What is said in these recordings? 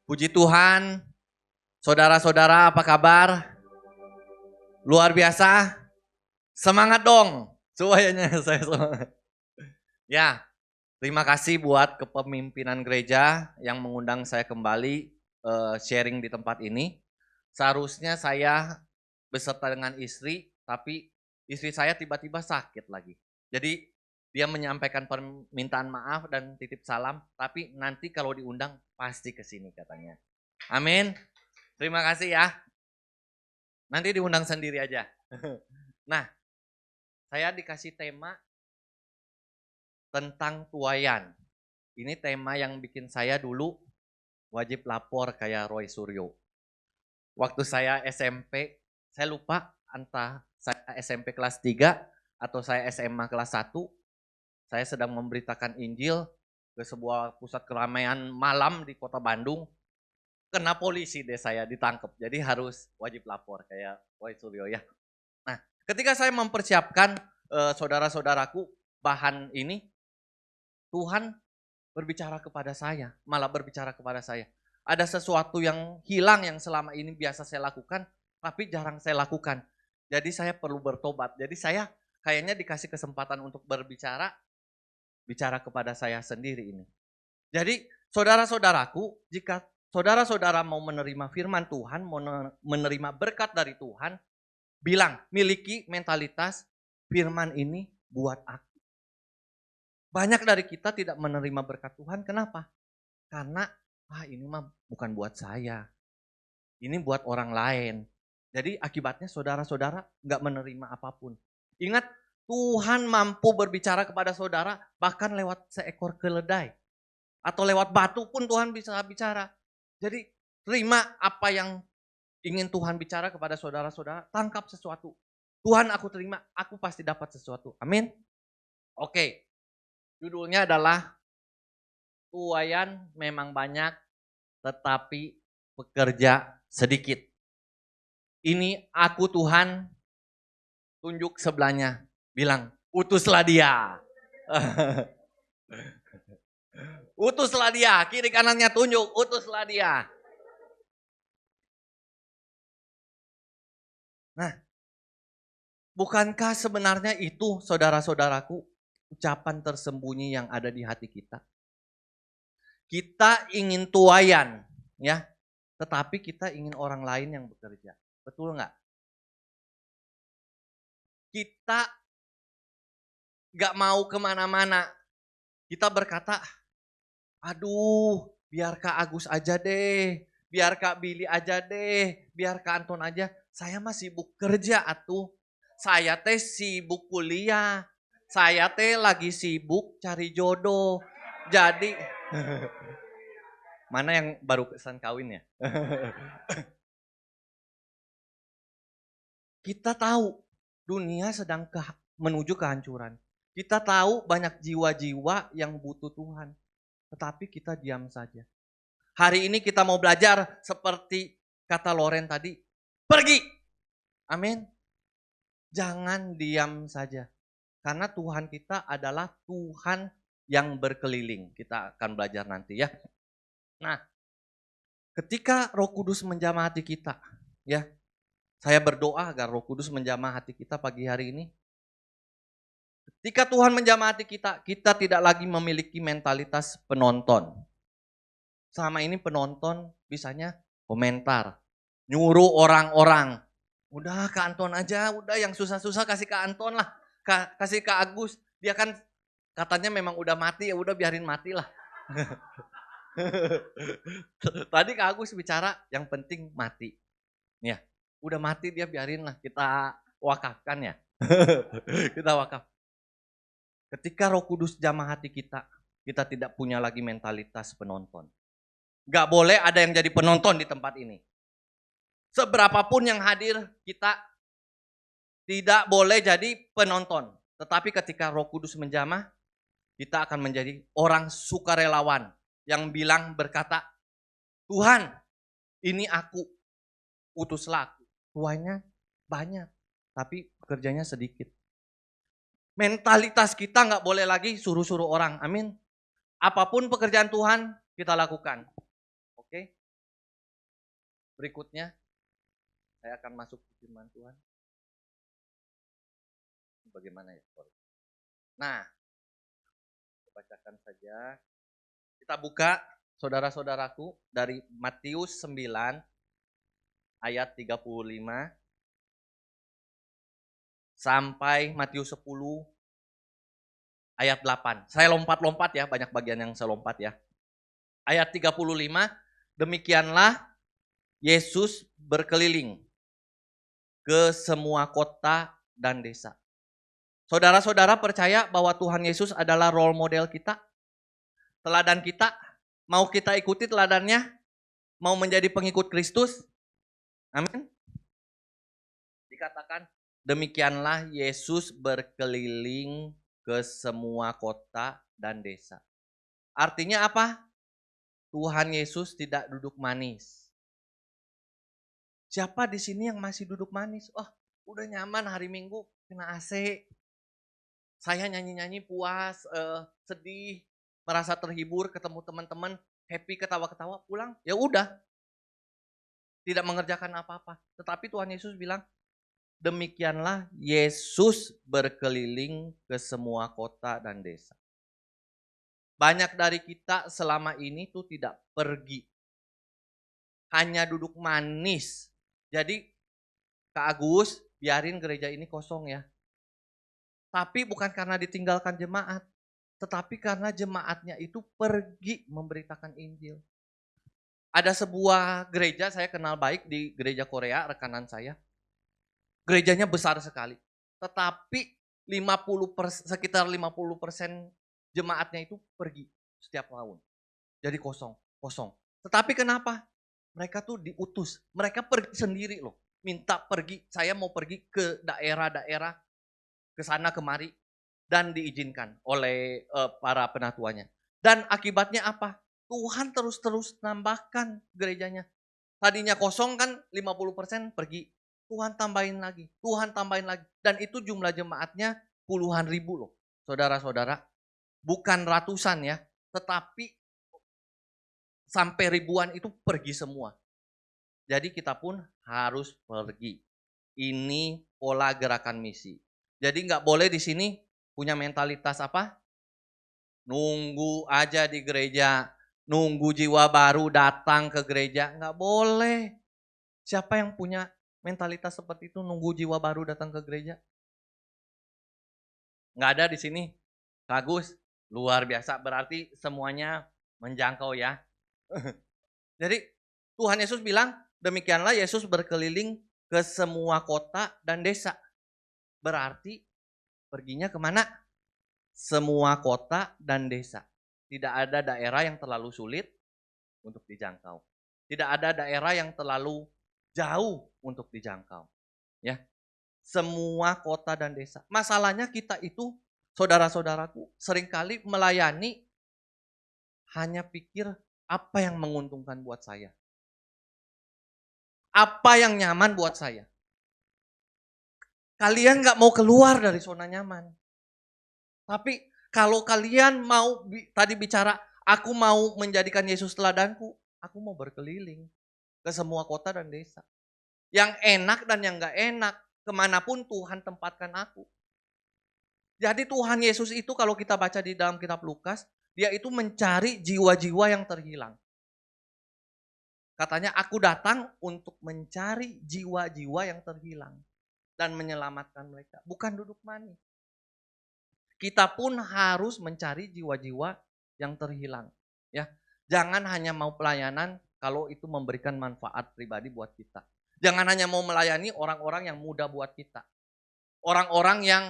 Puji Tuhan, saudara-saudara apa kabar? Luar biasa, semangat dong. Supayanya saya semangat. Ya, terima kasih buat kepemimpinan gereja yang mengundang saya kembali sharing di tempat ini. Seharusnya saya beserta dengan istri, tapi istri saya tiba-tiba sakit lagi. Jadi dia menyampaikan permintaan maaf dan titip salam, tapi nanti kalau diundang pasti ke sini katanya. Amin. Terima kasih ya. Nanti diundang sendiri aja. Nah, saya dikasih tema tentang tuayan. Ini tema yang bikin saya dulu wajib lapor kayak Roy Suryo. Waktu saya SMP, saya lupa entah saya SMP kelas 3 atau saya SMA kelas 1, saya sedang memberitakan Injil ke sebuah pusat keramaian malam di kota Bandung. Kena polisi deh saya ditangkap. Jadi harus wajib lapor kayak Roy Suryo ya. Nah, ketika saya mempersiapkan saudara-saudaraku bahan ini, Tuhan berbicara kepada saya, malah berbicara kepada saya. Ada sesuatu yang hilang yang selama ini biasa saya lakukan, tapi jarang saya lakukan. Jadi saya perlu bertobat. Jadi saya kayaknya dikasih kesempatan untuk bicara kepada saya sendiri ini. Jadi saudara-saudaraku, jika saudara-saudara mau menerima firman Tuhan, mau menerima berkat dari Tuhan, bilang, miliki mentalitas firman ini buat aku. Banyak dari kita tidak menerima berkat Tuhan, kenapa? Karena, ini mah bukan buat saya. Ini buat orang lain. Jadi akibatnya saudara-saudara gak menerima apapun. Ingat, Tuhan mampu berbicara kepada saudara bahkan lewat seekor keledai. Atau lewat batu pun Tuhan bisa bicara. Jadi terima apa yang ingin Tuhan bicara kepada saudara-saudara, tangkap sesuatu. Tuhan aku terima, aku pasti dapat sesuatu. Amin. Oke, judulnya adalah tuayan memang banyak tetapi pekerja sedikit. Ini aku Tuhan, tunjuk sebelahnya, bilang utuslah dia. Utuslah dia, kiri kanannya tunjuk, utuslah dia. Nah, bukankah sebenarnya itu saudara-saudaraku ucapan tersembunyi yang ada di hati kita? Kita ingin tuayan, ya, tetapi kita ingin orang lain yang bekerja. Betul nggak? Kita nggak mau kemana-mana. Kita berkata, aduh, biar Kak Agus aja deh, biar Kak Billy aja deh, biar Kak Anton aja. Saya mah sibuk kerja atuh. Saya teh sibuk kuliah. Saya teh lagi sibuk cari jodoh. Jadi, mana yang baru kesan kawin ya? Kita tahu dunia sedang menuju kehancuran. Kita tahu banyak jiwa-jiwa yang butuh Tuhan. Tetapi kita diam saja. Hari ini kita mau belajar seperti kata Loren tadi. Pergi. Amin. Jangan diam saja. Karena Tuhan kita adalah Tuhan yang berkeliling. Kita akan belajar nanti ya. Nah, ketika Roh Kudus menjamah hati kita, ya. Saya berdoa agar Roh Kudus menjamah hati kita pagi hari ini. Ketika Tuhan menjamah hati kita, kita tidak lagi memiliki mentalitas penonton. Selama ini penonton bisanya komentar, nyuruh orang-orang. Udah Kak Anton aja, udah yang susah-susah kasih Kak Anton lah. Kasih Kak Agus, dia kan katanya memang udah mati, ya udah biarin mati lah. Tadi Kak Agus bicara yang penting mati. Ya, udah mati dia biarin lah, kita wakafkan ya. Kita wakaf. Ketika Roh Kudus jamah hati kita tidak punya lagi mentalitas penonton. Gak boleh ada yang jadi penonton di tempat ini. Seberapapun yang hadir, kita tidak boleh jadi penonton. Tetapi ketika Roh Kudus menjamah, kita akan menjadi orang sukarelawan yang berkata, Tuhan, ini aku, utuslah aku. Tuanya banyak, tapi pekerjanya sedikit. Mentalitas kita gak boleh lagi suruh-suruh orang, amin. Apapun pekerjaan Tuhan, kita lakukan. Oke? Berikutnya, saya akan masuk ke firman Tuhan. Bagaimana ya? Nah, kita bacakan saja. Kita buka, saudara-saudaraku, dari Matius 9 ayat 35 sampai Matius 10 ayat 8. Saya lompat-lompat ya, banyak bagian yang saya lompat ya. Ayat 35, demikianlah Yesus berkeliling ke semua kota dan desa. Saudara-saudara percaya bahwa Tuhan Yesus adalah role model kita? Teladan kita? Mau kita ikuti teladannya? Mau menjadi pengikut Kristus? Amin. Dikatakan, demikianlah Yesus berkeliling ke semua kota dan desa. Artinya apa? Tuhan Yesus tidak duduk manis. Siapa di sini yang masih duduk manis? Oh, udah nyaman hari Minggu kena AC. Saya nyanyi-nyanyi puas, sedih, merasa terhibur, ketemu teman-teman, happy, ketawa-ketawa, pulang. Ya udah. Tidak mengerjakan apa-apa. Tetapi Tuhan Yesus bilang, demikianlah Yesus berkeliling ke semua kota dan desa. Banyak dari kita selama ini tuh tidak pergi. Hanya duduk manis. Jadi Kak Agus, biarin gereja ini kosong ya. Tapi bukan karena ditinggalkan jemaat. Tetapi karena jemaatnya itu pergi memberitakan Injil. Ada sebuah gereja saya kenal baik di gereja Korea, rekanan saya. Gerejanya besar sekali. Tetapi sekitar 50% jemaatnya itu pergi setiap tahun. Jadi kosong. Tetapi kenapa? Mereka tuh diutus. Mereka pergi sendiri loh. Minta pergi, saya mau pergi ke daerah-daerah, ke sana kemari. Dan diizinkan oleh para penatuannya. Dan akibatnya apa? Tuhan terus nambahkan gerejanya. Tadinya kosong kan 50% pergi. Tuhan tambahin lagi. Dan itu jumlah jemaatnya puluhan ribu loh. Saudara-saudara. Bukan ratusan ya. Tetapi sampai ribuan itu pergi semua. Jadi kita pun harus pergi. Ini pola gerakan misi. Jadi nggak boleh di sini punya mentalitas apa? Nunggu aja di gereja. Nunggu jiwa baru datang ke gereja. Nggak boleh. Siapa yang punya mentalitas seperti itu, nunggu jiwa baru datang ke gereja? Nggak ada di sini. Bagus, luar biasa. Berarti semuanya menjangkau ya. Jadi Tuhan Yesus bilang, demikianlah Yesus berkeliling ke semua kota dan desa. Berarti perginya kemana? Semua kota dan desa. Tidak ada daerah yang terlalu sulit untuk dijangkau. Tidak ada daerah yang terlalu jauh untuk dijangkau. Ya. Semua kota dan desa. Masalahnya kita itu, saudara-saudaraku, seringkali melayani hanya pikir apa yang menguntungkan buat saya. Apa yang nyaman buat saya. Kalian gak mau keluar dari zona nyaman. Tapi kalau kalian mau tadi bicara, aku mau menjadikan Yesus teladanku, aku mau berkeliling ke semua kota dan desa. Yang enak dan yang gak enak, kemanapun Tuhan tempatkan aku. Jadi Tuhan Yesus itu kalau kita baca di dalam kitab Lukas, dia itu mencari jiwa-jiwa yang terhilang. Katanya aku datang untuk mencari jiwa-jiwa yang terhilang dan menyelamatkan mereka. Bukan duduk manis. Kita pun harus mencari jiwa-jiwa yang terhilang. Ya, jangan hanya mau pelayanan kalau itu memberikan manfaat pribadi buat kita. Jangan hanya mau melayani orang-orang yang mudah buat kita. Orang-orang yang,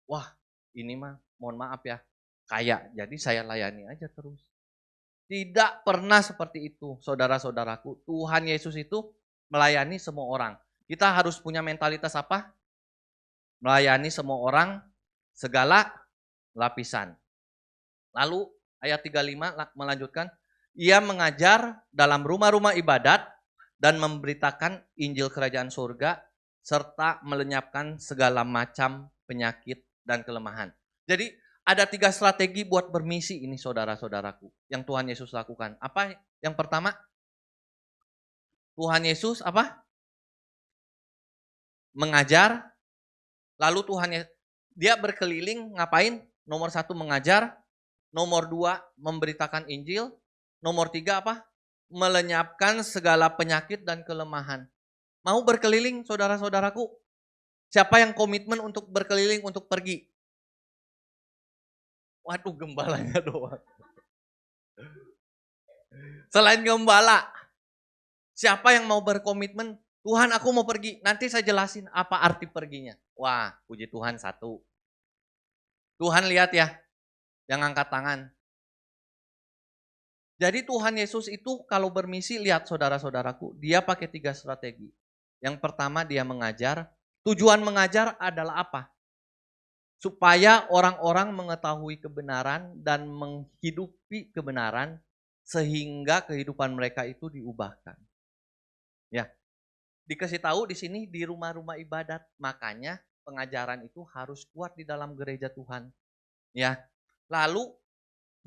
wah ini mah mohon maaf ya, kaya. Jadi saya layani aja terus. Tidak pernah seperti itu saudara-saudaraku. Tuhan Yesus itu melayani semua orang. Kita harus punya mentalitas apa? Melayani semua orang, segala lapisan. Lalu ayat 35 melanjutkan, ia mengajar dalam rumah-rumah ibadat dan memberitakan Injil Kerajaan Surga serta melenyapkan segala macam penyakit dan kelemahan. Jadi ada 3 strategi buat bermisi ini saudara-saudaraku yang Tuhan Yesus lakukan. Apa yang pertama? Tuhan Yesus apa? Mengajar. Lalu Tuhan dia berkeliling ngapain? Nomor 1 mengajar, nomor 2 memberitakan Injil, nomor 3 apa? Melenyapkan segala penyakit dan kelemahan. Mau berkeliling saudara-saudaraku? Siapa yang komitmen untuk berkeliling, untuk pergi? Waduh, gembalanya doang. Selain gembala, siapa yang mau berkomitmen? Tuhan, aku mau pergi. Nanti saya jelasin apa arti perginya. Wah, puji Tuhan, 1. Tuhan lihat ya, yang angkat tangan. Jadi Tuhan Yesus itu kalau bermisi, lihat saudara-saudaraku, dia pakai 3 strategi. Yang pertama dia mengajar. Tujuan mengajar adalah apa? Supaya orang-orang mengetahui kebenaran dan menghidupi kebenaran sehingga kehidupan mereka itu diubahkan. Ya, dikasih tahu di sini di rumah-rumah ibadat. Makanya pengajaran itu harus kuat di dalam gereja Tuhan. Ya, lalu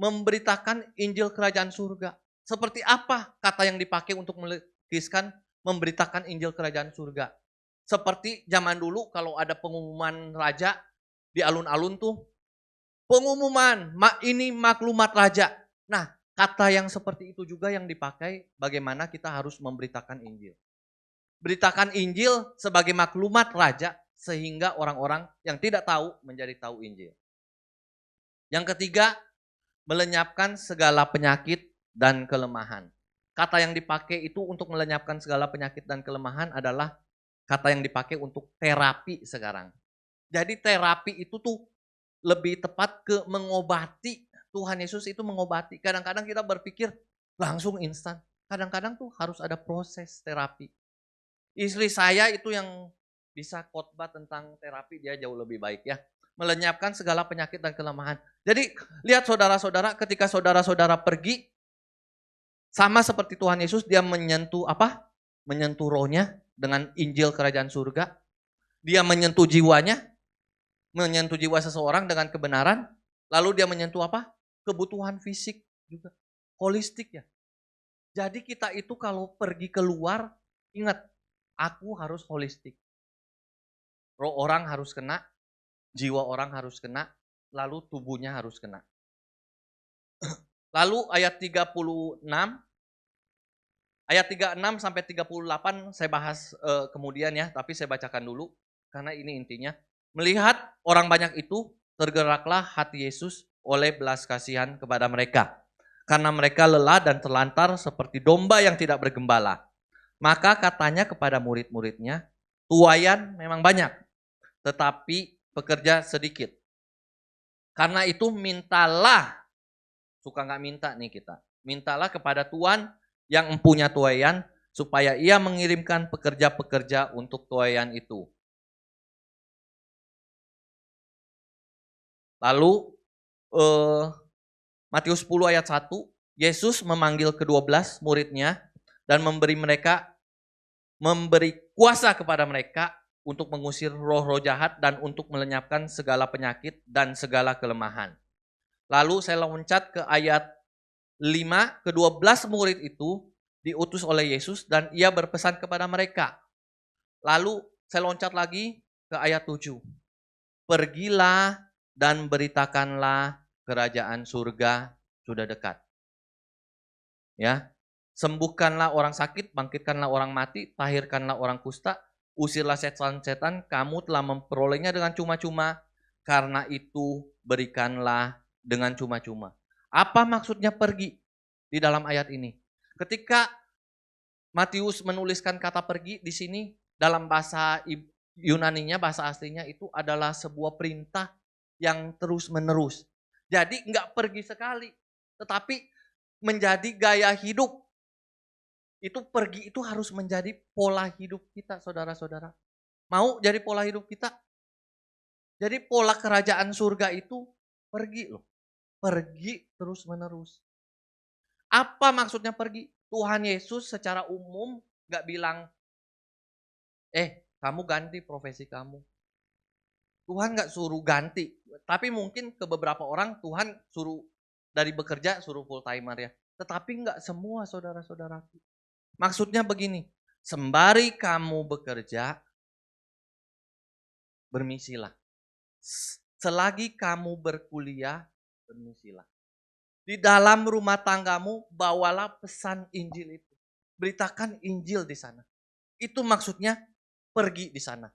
memberitakan Injil Kerajaan Surga. Seperti apa kata yang dipakai untuk melukiskan memberitakan Injil Kerajaan Surga? Seperti zaman dulu kalau ada pengumuman raja di alun-alun tuh, pengumuman ini maklumat raja. Nah, kata yang seperti itu juga yang dipakai bagaimana kita harus memberitakan Injil. Beritakan Injil sebagai maklumat raja sehingga orang-orang yang tidak tahu menjadi tahu Injil. Yang ketiga, melenyapkan segala penyakit dan kelemahan. Kata yang dipakai itu untuk melenyapkan segala penyakit dan kelemahan adalah kata yang dipakai untuk terapi sekarang. Jadi terapi itu tuh lebih tepat ke mengobati. Tuhan Yesus itu mengobati. Kadang-kadang kita berpikir langsung instan. Kadang-kadang tuh harus ada proses terapi. Istri saya itu yang bisa khotbah tentang terapi, dia jauh lebih baik ya. Melenyapkan segala penyakit dan kelemahan. Jadi lihat saudara-saudara, ketika saudara-saudara pergi, sama seperti Tuhan Yesus, dia menyentuh apa? Menyentuh rohnya dengan Injil Kerajaan Surga. Dia menyentuh jiwanya, menyentuh jiwa seseorang dengan kebenaran. Lalu dia menyentuh apa? Kebutuhan fisik juga. Holistik ya. Jadi kita itu kalau pergi keluar, ingat, aku harus holistik. Roh orang harus kena, jiwa orang harus kena, lalu tubuhnya harus kena. Lalu ayat 36, ayat 36 sampai 38 saya bahas kemudian ya, tapi saya bacakan dulu karena ini intinya. Melihat orang banyak itu, tergeraklah hati Yesus oleh belas kasihan kepada mereka. Karena mereka lelah dan terlantar seperti domba yang tidak bergembala. Maka katanya kepada murid-muridnya, tuaian memang banyak, tetapi pekerja sedikit. Karena itu mintalah, suka nggak minta nih kita, mintalah kepada Tuhan yang mempunyai tuaian, supaya ia mengirimkan pekerja-pekerja untuk tuaian itu. Lalu Matius 10 ayat 1, Yesus memanggil ke-12 muridnya dan memberi kuasa kepada mereka untuk mengusir roh-roh jahat dan untuk melenyapkan segala penyakit dan segala kelemahan. Lalu saya loncat ke ayat 5, ke-12 murid itu diutus oleh Yesus dan ia berpesan kepada mereka. Lalu saya loncat lagi ke ayat 7. Pergilah dan beritakanlah kerajaan surga sudah dekat. Ya, sembuhkanlah orang sakit, bangkitkanlah orang mati, tahirkanlah orang kusta, usirlah setan-setan, kamu telah memperolehnya dengan cuma-cuma, karena itu berikanlah dengan cuma-cuma. Apa maksudnya pergi di dalam ayat ini? Ketika Matius menuliskan kata pergi di sini dalam bahasa Yunaninya, bahasa aslinya itu adalah sebuah perintah yang terus-menerus. Jadi enggak pergi sekali, tetapi menjadi gaya hidup. Itu pergi itu harus menjadi pola hidup kita, saudara-saudara. Mau jadi pola hidup kita? Jadi pola kerajaan surga itu pergi loh. Pergi terus-menerus. Apa maksudnya pergi? Tuhan Yesus secara umum gak bilang, kamu ganti profesi kamu. Tuhan gak suruh ganti. Tapi mungkin ke beberapa orang Tuhan suruh dari bekerja suruh full timer ya. Tetapi gak semua saudara-saudaraku. Maksudnya begini, Sembari kamu bekerja, bermisilah. Selagi kamu berkuliah, bermisilah. Di dalam rumah tanggamu, bawalah pesan Injil itu. Beritakan Injil di sana. Itu maksudnya pergi di sana.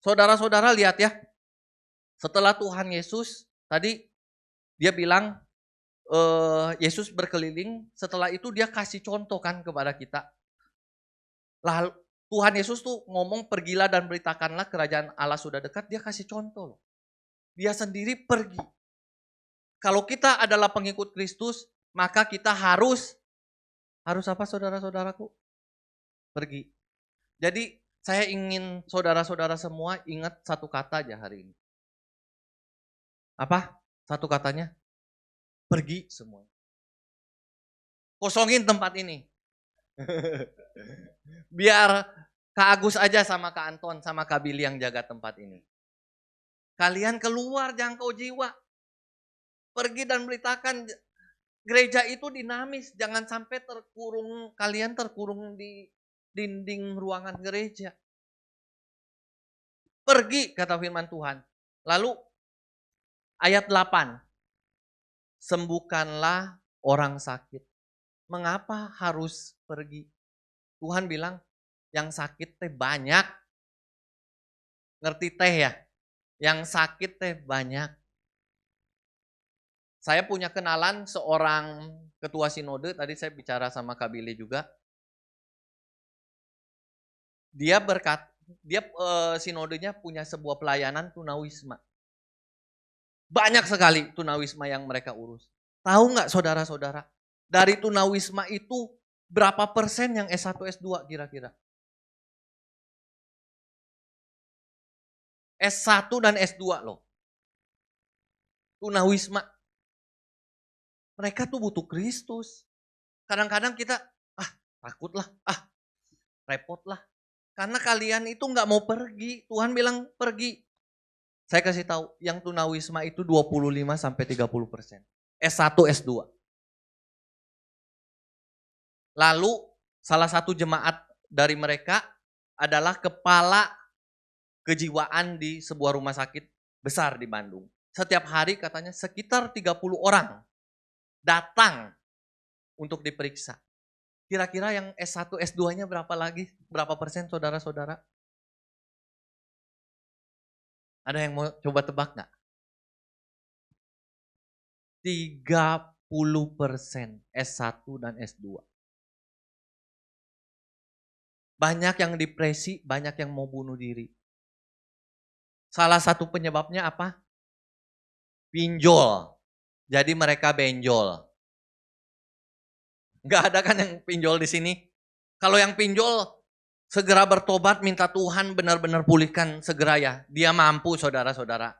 Saudara-saudara lihat ya, setelah Tuhan Yesus, tadi dia bilang, Yesus berkeliling, setelah itu dia kasih contoh kan kepada kita. Lalu Tuhan Yesus tuh ngomong pergilah dan beritakanlah kerajaan Allah sudah dekat, dia kasih contoh loh. Dia sendiri pergi. Kalau kita adalah pengikut Kristus, maka kita harus apa saudara-saudaraku? Pergi. Jadi saya ingin saudara-saudara semua ingat satu kata aja hari ini. Apa? Satu katanya? Pergi semua. Kosongin tempat ini. Biar Kak Agus aja sama Kak Anton sama Kak Billy yang jaga tempat ini. Kalian keluar jangkau jiwa. Pergi dan beritakan. Gereja itu dinamis. Jangan sampai kalian terkurung di dinding ruangan gereja. Pergi kata firman Tuhan. Lalu ayat 8. Sembuhkanlah orang sakit. Mengapa harus pergi? Tuhan bilang yang sakit teh banyak. Ngerti teh ya? Yang sakit teh banyak. Saya punya kenalan seorang ketua sinode, tadi saya bicara sama Kak Billy juga. Dia sinodenya punya sebuah pelayanan tunawisma. Banyak sekali tunawisma yang mereka urus. Tahu nggak saudara-saudara? Dari tunawisma itu berapa persen yang S1, S2 kira-kira? S1 dan S2 loh. Tunawisma. Mereka tuh butuh Kristus. Kadang-kadang kita, takutlah, repotlah. Karena kalian itu nggak mau pergi. Tuhan bilang pergi. Saya kasih tahu, yang tunawisma itu 25-30%. S1, S2. Lalu salah satu jemaat dari mereka adalah kepala kejiwaan di sebuah rumah sakit besar di Bandung. Setiap hari katanya sekitar 30 orang datang untuk diperiksa. Kira-kira yang S1, S2-nya berapa lagi? Berapa persen saudara-saudara? Ada yang mau coba tebak nggak? 30% S1 dan S2. Banyak yang depresi, banyak yang mau bunuh diri. Salah satu penyebabnya apa? Pinjol. Jadi mereka benjol. Nggak ada kan yang pinjol di sini? Kalau yang pinjol segera bertobat, minta Tuhan benar-benar pulihkan segera ya. Dia mampu saudara-saudara.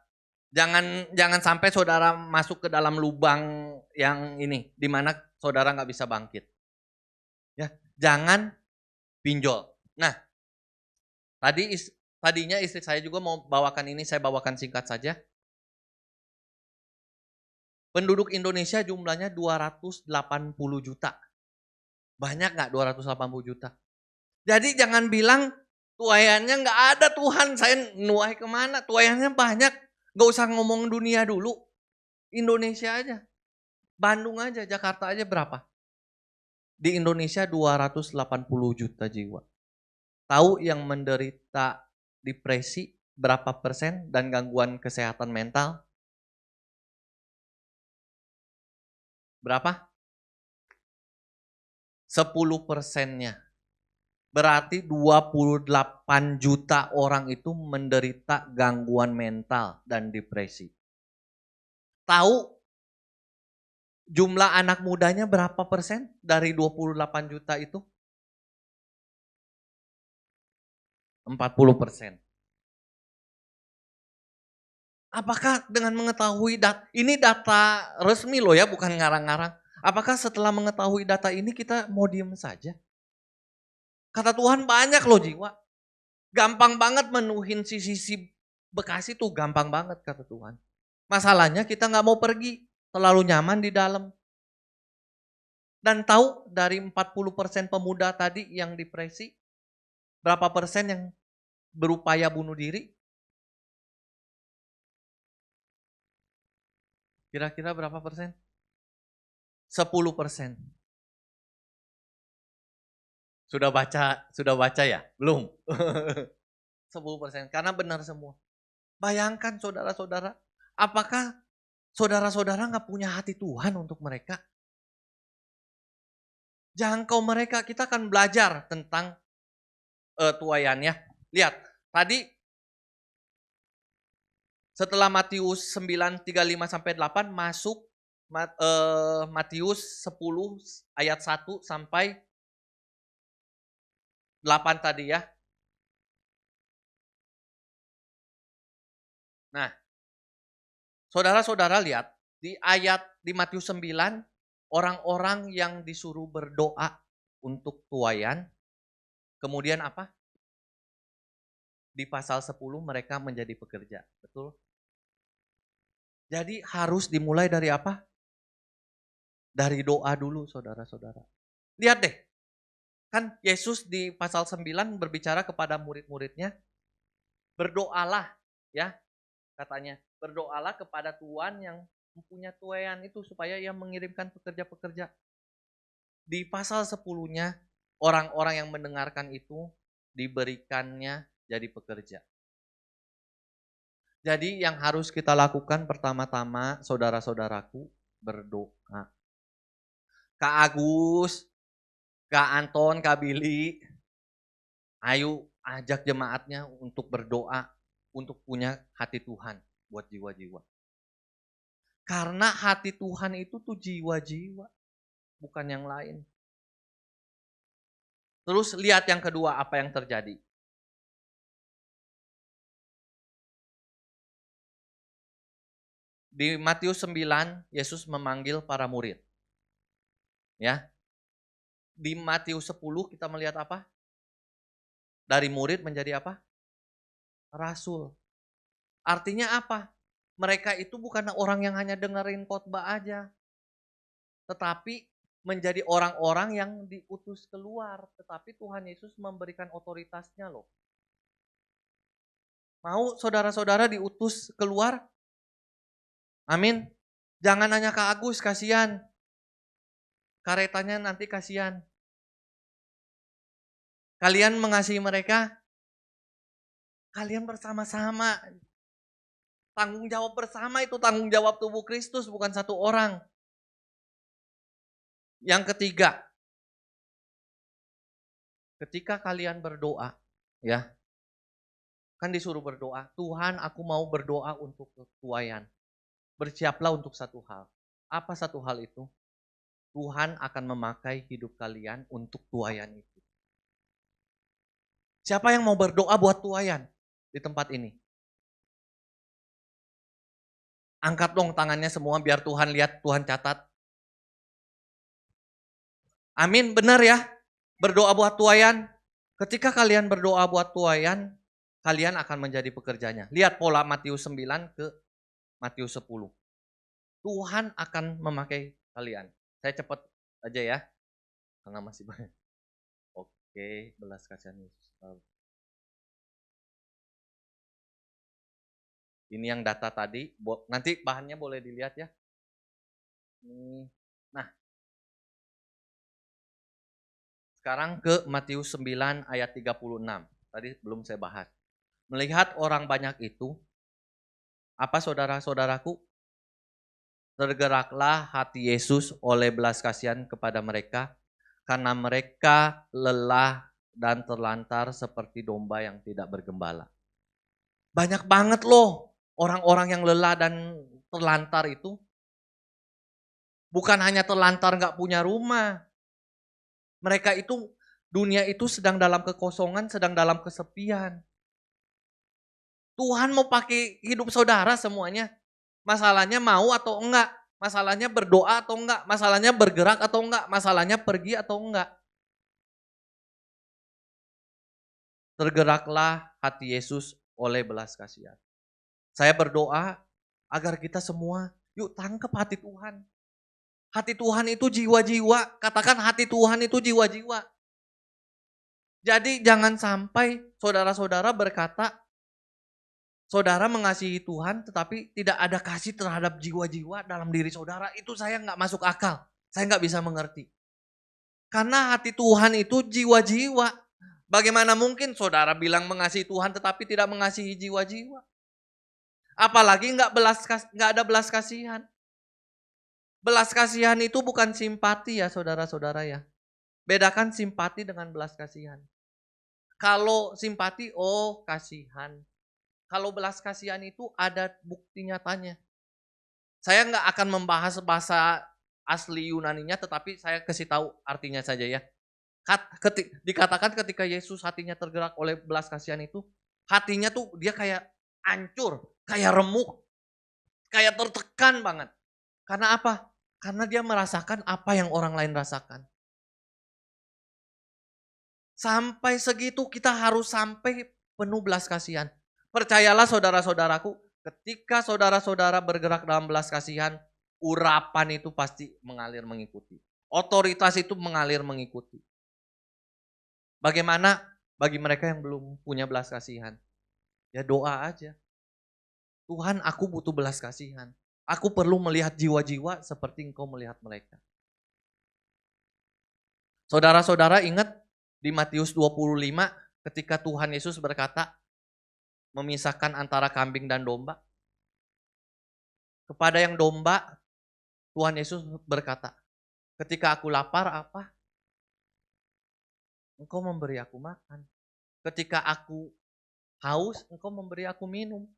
Jangan sampai saudara masuk ke dalam lubang yang ini, di mana saudara nggak bisa bangkit. Ya, jangan pinjol. Nah, tadinya istri saya juga mau bawakan ini, saya bawakan singkat saja. Penduduk Indonesia jumlahnya 280 juta. Banyak nggak 280 juta? Jadi jangan bilang tuayannya nggak ada Tuhan, saya nuai kemana? Tuayannya banyak, nggak usah ngomong dunia dulu. Indonesia aja, Bandung aja, Jakarta aja berapa? Di Indonesia 280 juta jiwa. Tahu yang menderita depresi berapa persen dan gangguan kesehatan mental? Berapa? 10%-nya. Berarti 28 juta orang itu menderita gangguan mental dan depresi. Tahu jumlah anak mudanya berapa persen dari 28 juta itu? 40%. Apakah dengan mengetahui ini data resmi loh ya, bukan ngarang-ngarang. Apakah setelah mengetahui data ini kita mau diem saja? Kata Tuhan banyak loh jiwa. Gampang banget menuhin sisi Bekasi tuh gampang banget kata Tuhan. Masalahnya kita nggak mau pergi, terlalu nyaman di dalam. Dan tahu dari 40% pemuda tadi yang depresi, Berapa persen yang berupaya bunuh diri? Kira-kira berapa persen? 10%. Sudah baca ya? Belum. 10%, karena benar semua. Bayangkan saudara-saudara, apakah saudara-saudara nggak punya hati Tuhan untuk mereka? Jangkau mereka, kita akan belajar tentang tuayan ya. Lihat, tadi setelah Matius 9:35-8 masuk Matius 10 ayat 1 sampai 8 tadi ya. Nah, saudara-saudara lihat di Matius 9, orang-orang yang disuruh berdoa untuk tuayan, kemudian apa? Di pasal 10 mereka menjadi pekerja, betul? Jadi harus dimulai dari apa? Dari doa dulu saudara-saudara. Lihat deh, kan Yesus di pasal 9 berbicara kepada murid-muridnya, berdoalah ya, katanya. Berdoalah kepada Tuhan yang mempunyai tuayan itu supaya ia mengirimkan pekerja-pekerja. Di pasal 10-nya, orang-orang yang mendengarkan itu diberikannya jadi pekerja. Jadi yang harus kita lakukan pertama-tama, saudara-saudaraku, berdoa. Kak Agus, Kak Anton, Kak Billy, ayo ajak jemaatnya untuk berdoa, untuk punya hati Tuhan buat jiwa-jiwa. Karena hati Tuhan itu tuh jiwa-jiwa, bukan yang lain. Terus lihat yang kedua apa yang terjadi. Di Matius 9, Yesus memanggil para murid. Ya. Di Matius 10 kita melihat apa? Dari murid menjadi apa? Rasul. Artinya apa? Mereka itu bukan orang yang hanya dengerin khotbah aja. Tetapi menjadi orang-orang yang diutus keluar. Tetapi Tuhan Yesus memberikan otoritasnya loh. Mau saudara-saudara diutus keluar? Amin. Jangan hanya Kak Agus, kasihan. Karetanya nanti kasihan. Kalian mengasihi mereka, kalian bersama-sama. Tanggung jawab bersama itu tanggung jawab tubuh Kristus, bukan satu orang. Yang ketiga, ketika kalian berdoa, ya, kan disuruh berdoa, Tuhan aku mau berdoa untuk tuayan. Bersiaplah untuk satu hal. Apa satu hal itu? Tuhan akan memakai hidup kalian untuk tuayan itu. Siapa yang mau berdoa buat tuayan di tempat ini? Angkat dong tangannya semua biar Tuhan lihat, Tuhan catat. Amin, benar ya? Berdoa buat tuayan. Ketika kalian berdoa buat tuayan, kalian akan menjadi pekerjanya. Lihat pola Matius 9 ke Matius 10. Tuhan akan memakai kalian. Saya cepat aja ya, karena masih banyak. Oke, belas kasihan Yesus. Ini yang data tadi, nanti bahannya boleh dilihat ya. Nah, sekarang ke Matius 9 ayat 36. Tadi belum saya bahas. Melihat orang banyak itu, apa saudara-saudaraku? Tergeraklah hati Yesus oleh belas kasihan kepada mereka, karena mereka lelah dan terlantar seperti domba yang tidak bergembala. Banyak banget loh orang-orang yang lelah dan terlantar itu. Bukan hanya terlantar gak punya rumah. Mereka itu, dunia itu sedang dalam kekosongan, sedang dalam kesepian. Tuhan mau pakai hidup saudara semuanya. Masalahnya mau atau enggak. Masalahnya berdoa atau enggak. Masalahnya bergerak atau enggak. Masalahnya pergi atau enggak. Tergeraklah hati Yesus oleh belas kasihan. Saya berdoa agar kita semua, yuk tangkap hati Tuhan. Hati Tuhan itu jiwa-jiwa. Katakan hati Tuhan itu jiwa-jiwa. Jadi jangan sampai saudara-saudara berkata, saudara mengasihi Tuhan tetapi tidak ada kasih terhadap jiwa-jiwa dalam diri saudara. Itu saya nggak masuk akal. Saya nggak bisa mengerti. Karena hati Tuhan itu jiwa-jiwa. Bagaimana mungkin saudara bilang mengasihi Tuhan tetapi tidak mengasihi jiwa-jiwa? Apalagi nggak ada belas kasihan. Belas kasihan itu bukan simpati ya saudara-saudara ya. Bedakan simpati dengan belas kasihan. Kalau simpati, oh kasihan. Kalau belas kasihan itu ada bukti nyatanya. Saya nggak akan membahas bahasa asli Yunaninya, tetapi saya kasih tahu artinya saja ya. Dikatakan ketika Yesus hatinya tergerak oleh belas kasihan itu, hatinya tuh dia kayak hancur, kayak remuk, kayak tertekan banget. Karena apa? Karena dia merasakan apa yang orang lain rasakan. Sampai segitu kita harus sampai penuh belas kasihan. Percayalah saudara-saudaraku, ketika saudara-saudara bergerak dalam belas kasihan, urapan itu pasti mengalir mengikuti. Otoritas itu mengalir mengikuti. Bagaimana bagi mereka yang belum punya belas kasihan? Ya doa aja. Tuhan, aku butuh belas kasihan. Aku perlu melihat jiwa-jiwa seperti Engkau melihat mereka. Saudara-saudara ingat di Matius 25 ketika Tuhan Yesus berkata memisahkan antara kambing dan domba. Kepada yang domba Tuhan Yesus berkata, ketika aku lapar apa? Engkau memberi aku makan. Ketika aku haus, engkau memberi aku minum.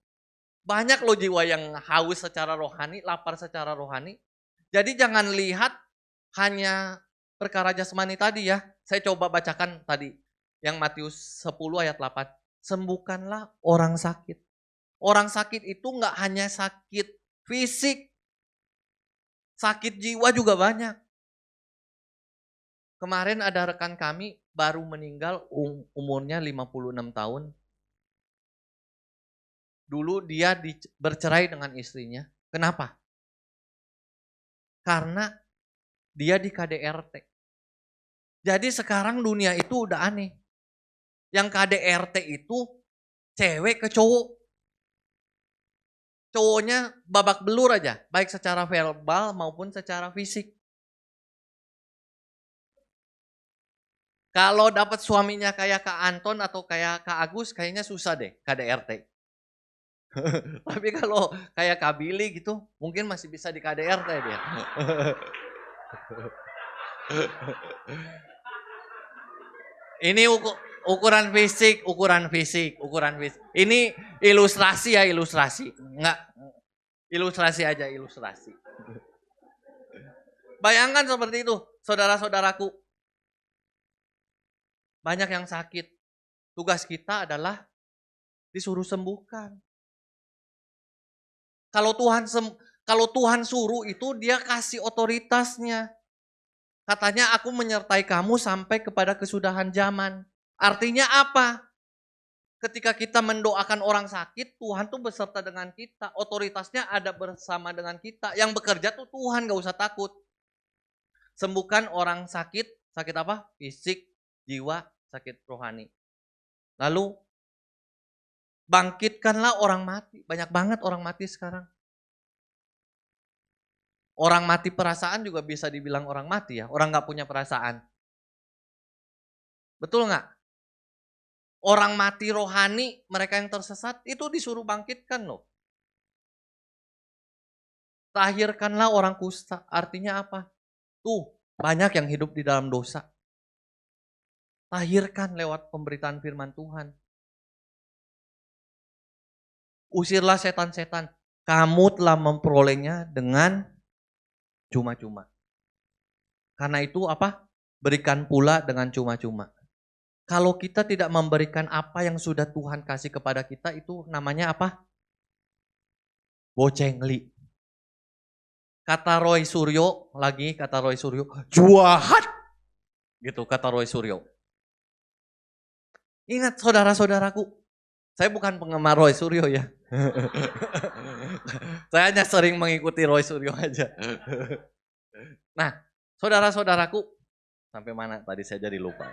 Banyak loh jiwa yang haus secara rohani, lapar secara rohani. Jadi jangan lihat hanya perkara jasmani tadi ya. Saya coba bacakan tadi yang Matius 10 ayat 8. Sembuhkanlah orang sakit. Orang sakit itu nggak hanya sakit fisik. Sakit jiwa juga banyak. Kemarin ada rekan kami baru meninggal umurnya 56 tahun. Dulu dia bercerai dengan istrinya. Kenapa? Karena dia di KDRT. Jadi sekarang dunia itu udah aneh. Yang KDRT itu cewek ke cowok. Cowoknya babak belur aja. Baik secara verbal maupun secara fisik. Kalau dapat suaminya kayak Kak Anton atau kayak Kak Agus kayaknya susah deh KDRT. Tapi kalau kayak Kak Billy gitu, mungkin masih bisa di KDRT dia. Ini ukuran fisik. Ini ilustrasi ya, ilustrasi. Enggak, ilustrasi aja, ilustrasi. Bayangkan seperti itu, saudara-saudaraku. Banyak yang sakit. Tugas kita adalah disuruh sembuhkan. Kalau Tuhan suruh itu dia kasih otoritasnya. Katanya aku menyertai kamu sampai kepada kesudahan zaman. Artinya apa? Ketika kita mendoakan orang sakit, Tuhan tuh beserta dengan kita. Otoritasnya ada bersama dengan kita. Yang bekerja tuh Tuhan, gak usah takut. Sembuhkan orang sakit. Sakit apa? Fisik, jiwa, sakit rohani. Lalu bangkitkanlah orang mati. Banyak banget orang mati sekarang. Orang mati perasaan juga bisa dibilang orang mati ya. Orang gak punya perasaan. Betul gak? Orang mati rohani, mereka yang tersesat, itu disuruh bangkitkan loh. Tahirkanlah orang kusta. Artinya apa? Tuh, banyak yang hidup di dalam dosa. Tahirkan lewat pemberitaan firman Tuhan. Usirlah setan-setan. Kamu telah memperolehnya dengan cuma-cuma. Karena itu apa? Berikan pula dengan cuma-cuma. Kalau kita tidak memberikan apa yang sudah Tuhan kasih kepada kita, itu namanya apa? Bocengli. Kata Roy Suryo, juahat. Gitu kata Roy Suryo. Ingat saudara-saudaraku, saya bukan penggemar Roy Suryo ya. Saya hanya sering mengikuti Roy Suryo aja. Nah, saudara-saudaraku, Sampai mana tadi saya jadi lupa.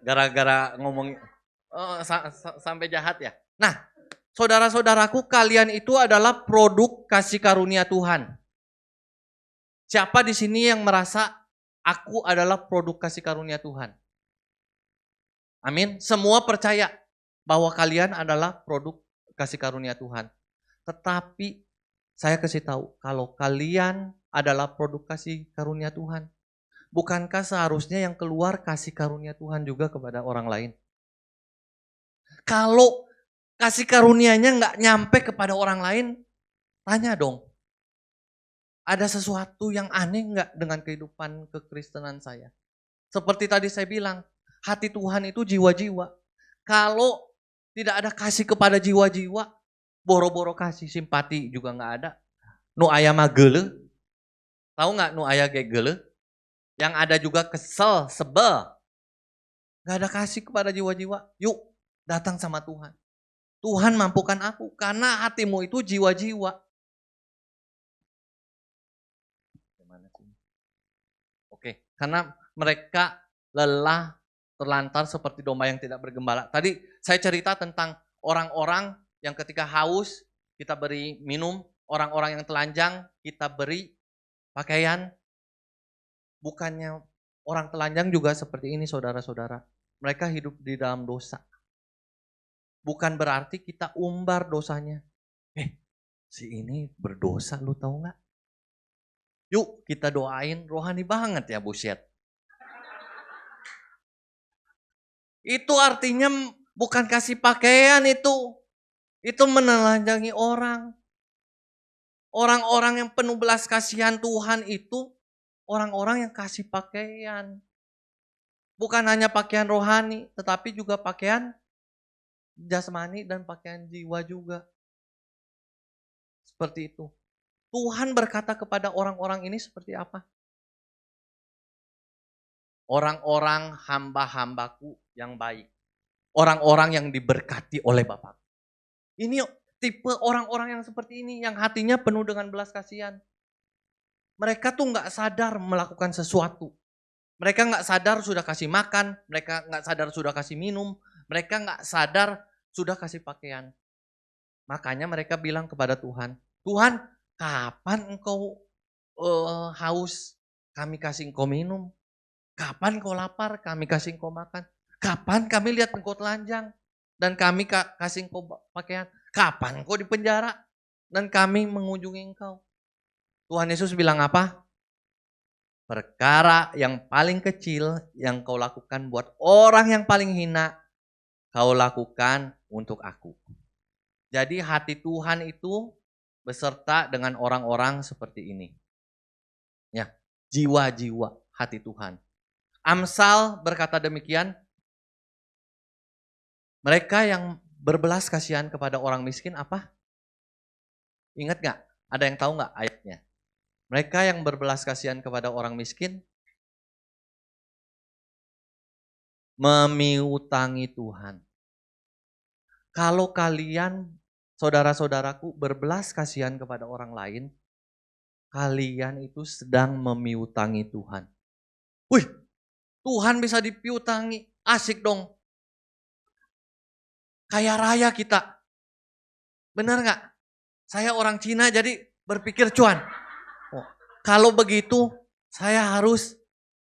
Gara-gara ngomong sampai jahat ya. Nah, saudara-saudaraku, kalian itu adalah produk kasih karunia Tuhan. Siapa di sini yang merasa aku adalah produk kasih karunia Tuhan? Amin. Semua percaya bahwa kalian adalah produk kasih karunia Tuhan. Tetapi saya kasih tahu, kalau kalian adalah produk kasih karunia Tuhan, bukankah seharusnya yang keluar kasih karunia Tuhan juga kepada orang lain? Kalau kasih karunianya nggak nyampe kepada orang lain, tanya dong. Ada sesuatu yang aneh nggak dengan kehidupan kekristenan saya? Seperti tadi saya bilang, hati Tuhan itu jiwa-jiwa. Kalau tidak ada kasih kepada jiwa-jiwa, boro-boro kasih simpati juga nggak ada. Nu aya mah geuleuh. Tahu nggak nu aya ge geuleuh? Yang ada juga kesel, sebel. Nggak ada kasih kepada jiwa-jiwa. Yuk datang sama Tuhan. Tuhan mampukan aku karena hatimu itu jiwa-jiwa. Oke, karena mereka lelah, terlantar seperti domba yang tidak bergembala. Tadi saya cerita tentang orang-orang yang ketika haus kita beri minum, orang-orang yang telanjang kita beri pakaian. Bukannya orang telanjang juga seperti ini saudara-saudara. Mereka hidup di dalam dosa. Bukan berarti kita umbar dosanya. Si ini berdosa, lu tahu nggak? Yuk kita doain, rohani banget ya buset. Itu artinya bukan kasih pakaian itu. Itu menelanjangi orang. Orang-orang yang penuh belas kasihan Tuhan itu orang-orang yang kasih pakaian. Bukan hanya pakaian rohani, tetapi juga pakaian jasmani dan pakaian jiwa juga. Seperti itu. Tuhan berkata kepada orang-orang ini seperti apa? Orang-orang hamba-hambaku yang baik. Orang-orang yang diberkati oleh Bapa. Ini tipe orang-orang yang seperti ini, yang hatinya penuh dengan belas kasihan. Mereka tuh gak sadar melakukan sesuatu. Mereka gak sadar sudah kasih makan, mereka gak sadar sudah kasih minum, mereka gak sadar sudah kasih pakaian. Makanya mereka bilang kepada Tuhan, Tuhan, kapan engkau haus, kami kasih engkau minum. Kapan engkau lapar, kami kasih engkau makan. Kapan kami lihat engkau telanjang, dan kami kasih engkau pakaian. Kapan engkau di penjara, dan kami mengunjungi engkau. Tuhan Yesus bilang apa? Perkara yang paling kecil yang kau lakukan buat orang yang paling hina, kau lakukan untuk aku. Jadi hati Tuhan itu beserta dengan orang-orang seperti ini. Ya, jiwa-jiwa hati Tuhan. Amsal berkata demikian, mereka yang berbelas kasihan kepada orang miskin apa? Ingat gak? Ada yang tahu gak ayatnya? Mereka yang berbelas kasihan kepada orang miskin memiutangi Tuhan. Kalau kalian, saudara-saudaraku, berbelas kasihan kepada orang lain, kalian itu sedang memiutangi Tuhan. Wih, Tuhan bisa dipiutangi, asik dong. Kaya raya kita. Benar gak? Saya orang Cina jadi berpikir cuan. Oh, kalau begitu saya harus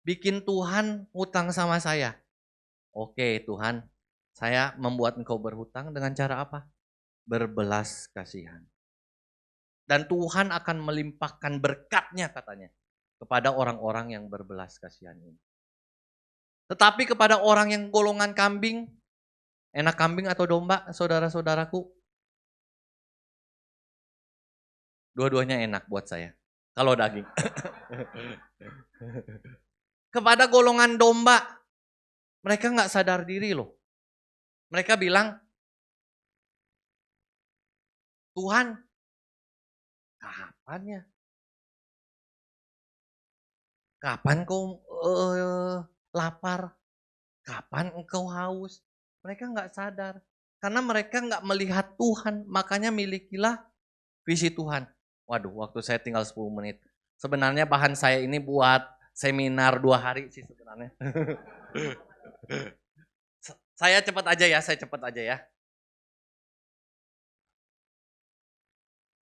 bikin Tuhan hutang sama saya. Oke Tuhan, saya membuat engkau berhutang dengan cara apa? Berbelas kasihan. Dan Tuhan akan melimpahkan berkatnya katanya kepada orang-orang yang berbelas kasihan ini. Tetapi kepada orang yang golongan kambing, enak kambing atau domba, saudara-saudaraku? Dua-duanya enak buat saya. Kalau daging. Kepada golongan domba, mereka gak sadar diri loh. Mereka bilang, Tuhan, kapan ya? Kapan kau lapar? Kapan engkau haus? Mereka gak sadar. Karena mereka gak melihat Tuhan, makanya milikilah visi Tuhan. Waduh, waktu saya tinggal 10 menit. Sebenarnya bahan saya ini buat seminar 2 hari sih sebenarnya. Saya cepat aja ya.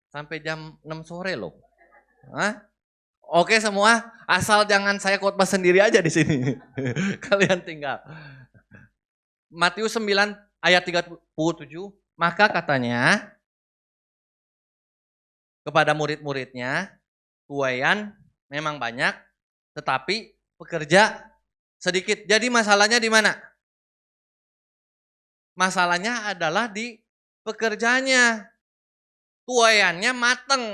Sampai jam 6 sore loh. Hah? Oke semua, asal jangan saya khotbah sendiri aja di sini. Kalian tinggal. Matius 9 ayat 37, maka katanya kepada murid-muridnya, tuaian memang banyak, tetapi pekerja sedikit. Jadi masalahnya di mana? Masalahnya adalah di pekerjanya. Tuaiannya mateng.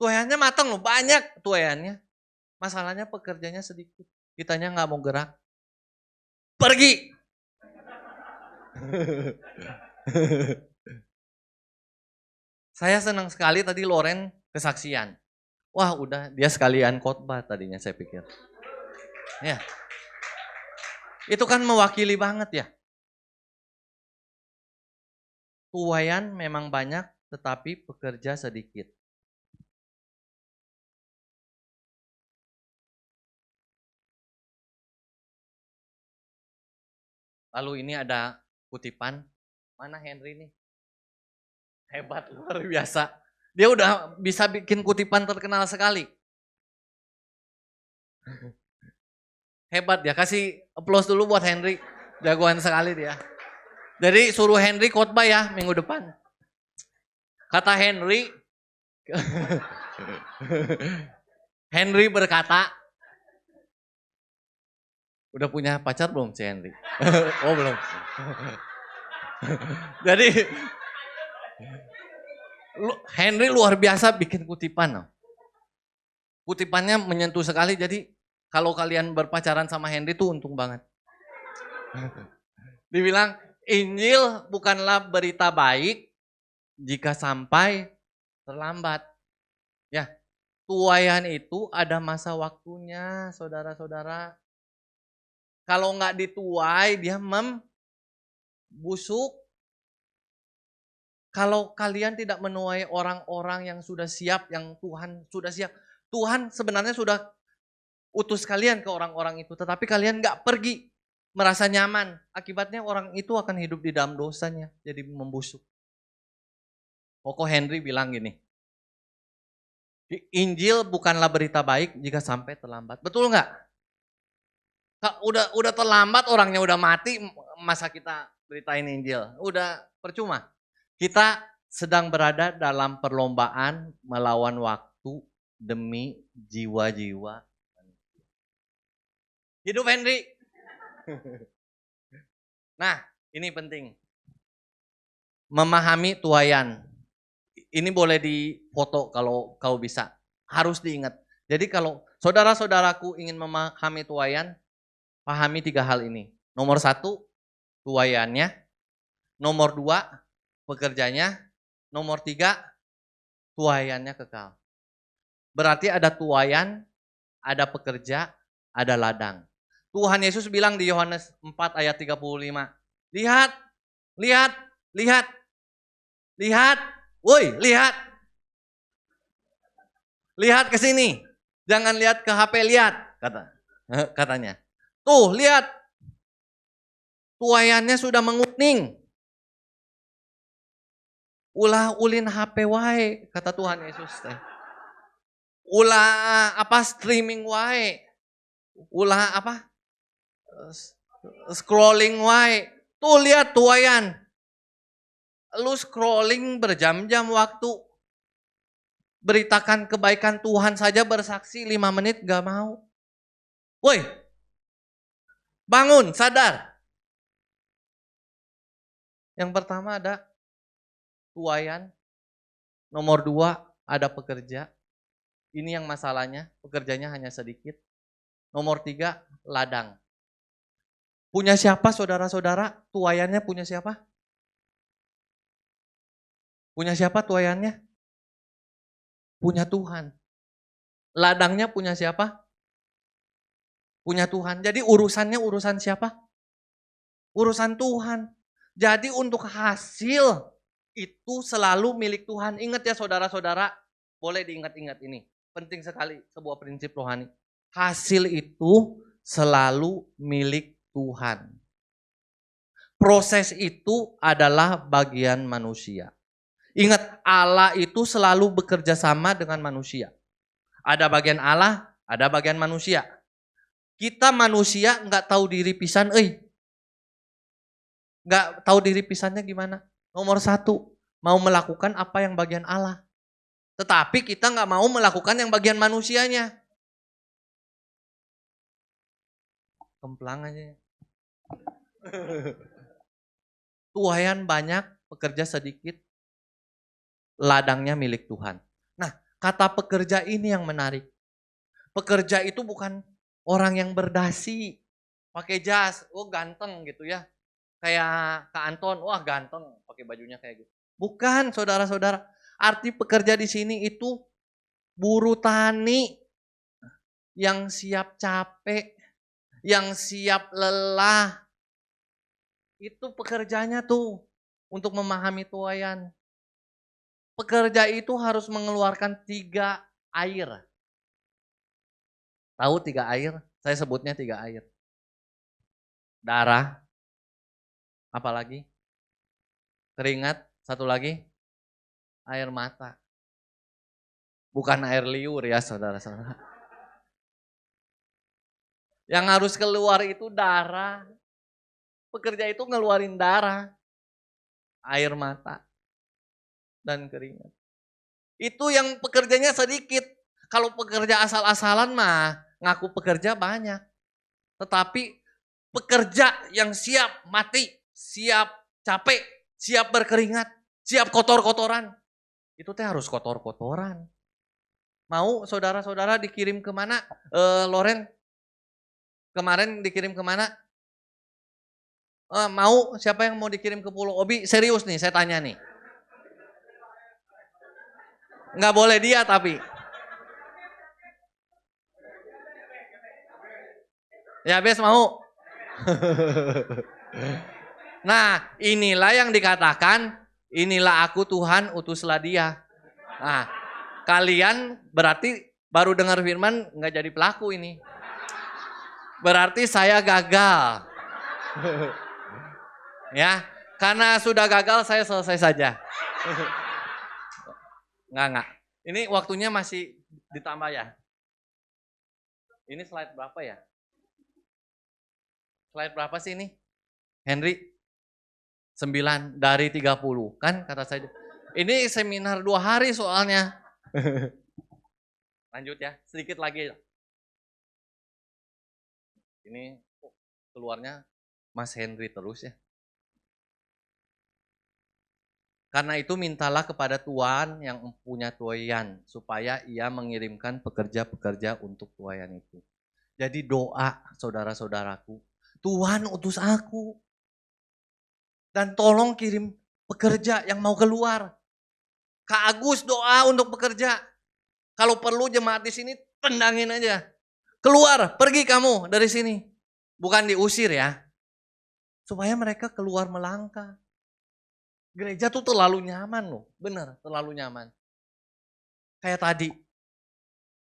Tuaiannya mateng loh, banyak tuaiannya. Masalahnya pekerjanya sedikit. Kitanya nggak mau gerak. Pergi. Saya senang sekali tadi Loren kesaksian. Wah udah dia sekalian khotbah tadinya saya pikir. Ya. Itu kan mewakili banget ya. Tuaian memang banyak tetapi pekerja sedikit. Lalu ini ada kutipan, mana Henry nih? Hebat, luar biasa. Dia udah bisa bikin kutipan terkenal sekali. Hebat ya, kasih applause dulu buat Henry. Jagoan sekali dia. Jadi suruh Henry khotbah ya minggu depan. Kata Henry, Henry berkata, udah punya pacar belum si Henry? Oh belum. Jadi Henry luar biasa bikin kutipan. Kutipannya menyentuh sekali, jadi kalau kalian berpacaran sama Henry tuh untung banget. Dibilang, Injil bukanlah berita baik jika sampai terlambat. Ya, tuaian itu ada masa waktunya, saudara-saudara. Kalau nggak dituai, dia membusuk. Kalau kalian tidak menuai orang-orang yang sudah siap, yang Tuhan sudah siap. Tuhan sebenarnya sudah utus kalian ke orang-orang itu. Tetapi kalian nggak pergi, merasa nyaman. Akibatnya orang itu akan hidup di dalam dosanya, jadi membusuk. Koko Henry bilang gini, Injil bukanlah berita baik jika sampai terlambat. Betul nggak? Udah terlambat, orangnya udah mati, masa kita beritain Injil? Udah percuma. Kita sedang berada dalam perlombaan melawan waktu demi jiwa-jiwa. Hidup Henry. Nah, ini penting. Memahami tuaian. Ini boleh difoto kalau kau bisa. Harus diingat. Jadi kalau saudara-saudaraku ingin memahami tuaian, pahami 3 hal ini. Nomor 1, tuaiannya. Nomor 2, pekerjanya. Nomor 3, tuaiannya kekal. Berarti ada tuaian, ada pekerja, ada ladang. Tuhan Yesus bilang di Yohanes 4 ayat 35. Lihat, lihat, lihat. Lihat, woi, lihat. Lihat ke sini. Jangan lihat ke HP, lihat, katanya. Tuh, lihat. Tuaiannya sudah menguning. Ulah ulin HP wae, kata Tuhan Yesus. Ulah streaming wae. Ulah scrolling wae. Tuh lihat tuaian. Lu scrolling berjam-jam waktu. Beritakan kebaikan Tuhan saja bersaksi 5 menit gak mau. Woi, bangun, sadar. Yang pertama ada tuaian. Nomor 2 ada pekerja. Ini yang masalahnya, pekerjanya hanya sedikit. Nomor 3 ladang. Punya siapa saudara-saudara? Tuaiannya punya siapa? Punya siapa tuaiannya? Punya Tuhan. Ladangnya punya siapa? Punya Tuhan. Jadi urusannya urusan siapa? Urusan Tuhan. Jadi untuk hasil itu selalu milik Tuhan. Ingat ya saudara-saudara, boleh diingat-ingat ini. Penting sekali sebuah prinsip rohani. Hasil itu selalu milik Tuhan. Proses itu adalah bagian manusia. Ingat, Allah itu selalu bekerja sama dengan manusia. Ada bagian Allah, ada bagian manusia. Kita manusia nggak tahu diri pisan, nggak tahu diri pisannya gimana. Nomor satu, mau melakukan apa yang bagian Allah. Tetapi kita nggak mau melakukan yang bagian manusianya. Kemplang aja. Tuayan banyak, pekerja sedikit, ladangnya milik Tuhan. Nah, kata pekerja ini yang menarik. Pekerja itu bukan orang yang berdasi, pakai jas, oh ganteng gitu ya. Kayak Kak Anton, wah ganteng, pakai bajunya kayak gitu. Bukan, saudara-saudara. Arti pekerja di sini itu buruh tani yang siap capek, yang siap lelah. Itu pekerjanya tuh untuk memahami tuayan. Pekerja itu harus mengeluarkan 3 air. Tahu 3 air? Saya sebutnya 3 air. Darah, apalagi? Keringat, satu lagi, air mata. Bukan air liur ya saudara-saudara. Yang harus keluar itu darah. Pekerja itu ngeluarin darah, air mata, dan keringat. Itu yang pekerjanya sedikit. Kalau pekerja asal-asalan mah ngaku pekerja banyak. Tetapi pekerja yang siap mati, siap capek, siap berkeringat, siap kotor-kotoran. Itu teh harus kotor-kotoran. Mau saudara-saudara dikirim kemana? Loren, kemarin dikirim kemana? Mau siapa yang mau dikirim ke Pulau Obi? Serius nih saya tanya nih. Nggak boleh dia tapi. Ya Bes mau. Nah inilah yang dikatakan, inilah aku Tuhan utuslah dia. Nah kalian berarti baru dengar firman nggak jadi pelaku ini. Berarti saya gagal. Ya, karena sudah gagal saya selesai saja. Enggak. Ini waktunya masih ditambah ya. Ini slide berapa ya? Slide berapa sih ini? Henry? 9 dari 30. Kan kata saya. Ini seminar 2 hari soalnya. Lanjut ya, sedikit lagi. Ini keluarnya Mas Henry terus ya. Karena itu mintalah kepada Tuhan yang punya tuayan supaya ia mengirimkan pekerja-pekerja untuk tuayan itu. Jadi doa saudara-saudaraku, Tuhan utus aku. Dan tolong kirim pekerja yang mau keluar. Kak Agus doa untuk pekerja. Kalau perlu jemaat di sini tendangin aja. Keluar, pergi kamu dari sini. Bukan diusir ya. Supaya mereka keluar melangkah. Gereja tuh terlalu nyaman loh, benar terlalu nyaman. Kayak tadi,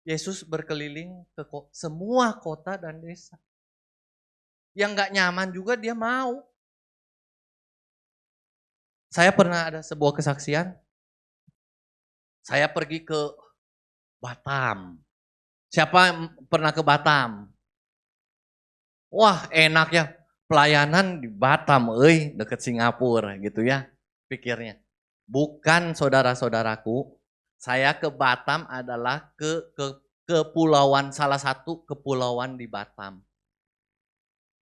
Yesus berkeliling ke semua kota dan desa. Yang gak nyaman juga dia mau. Saya pernah ada sebuah kesaksian, saya pergi ke Batam. Siapa pernah ke Batam? Wah enak ya, pelayanan di Batam, deket Singapura gitu ya. Pikirnya. Bukan saudara-saudaraku, saya ke Batam adalah ke kepulauan, salah satu kepulauan di Batam.